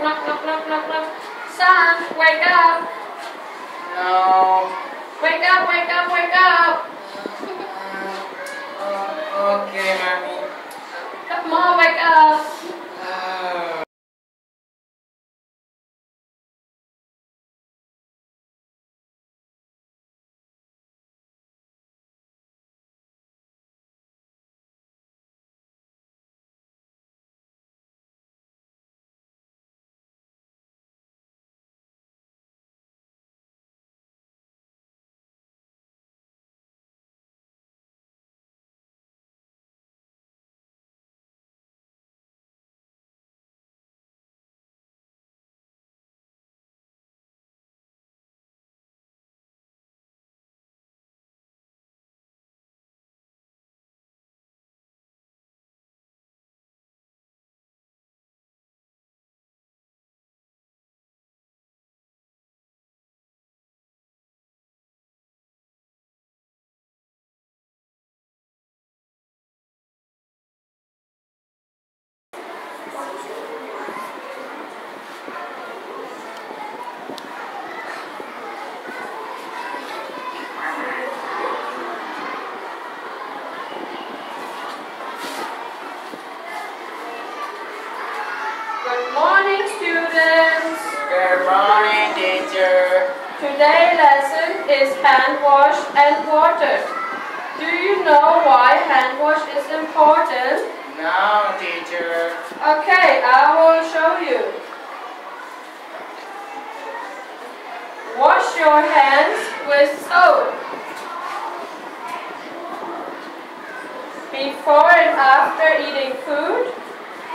knock, knock, knock, knock, knock. Son, wake up. No. Wake up, wake up, wake up. Okay, mommy. Come on, wake up. Good morning, students. Good morning, teacher. Today's lesson is hand wash and water. Do you know why hand wash is important? No, teacher. Okay, I will show you. Wash your hands with soap. Before and after eating food,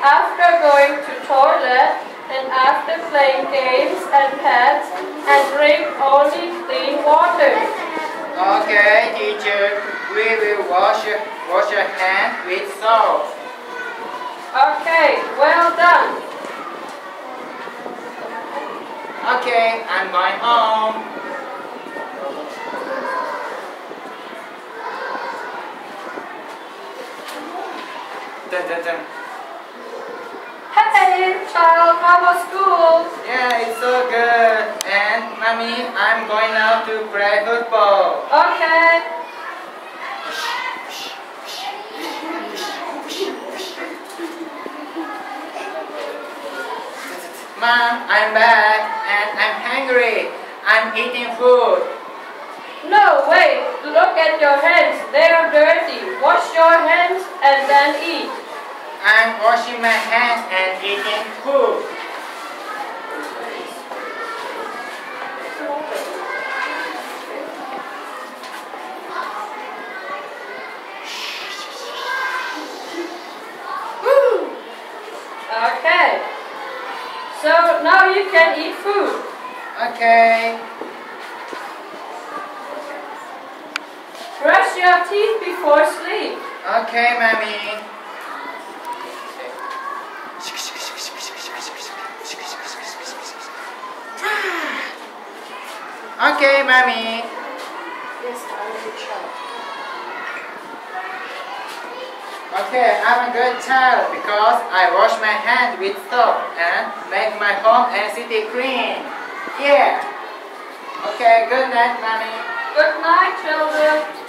after going to toilet, and after playing games and pets, and drink only clean water. Okay, teacher. We will wash your hands with soap. Okay, well done. Okay, I'm going home. Dun, dun, dun. Hey, child, how was school? Yeah, it's so good. And mommy, I'm going now to play football. Okay. Mom, I'm back and I'm hungry. I'm eating food. No, wait, look at your hands. They are dirty. Wash your hands and then eat. I'm washing my hands and eating food. Okay. So now you can eat food. Okay. Brush your teeth before sleep. Okay, mommy. Okay, mommy. Yes, I will try. Okay, I'm a good child because I wash my hands with soap and make my home and city clean. Yeah. Okay, good night, mommy. Good night, children.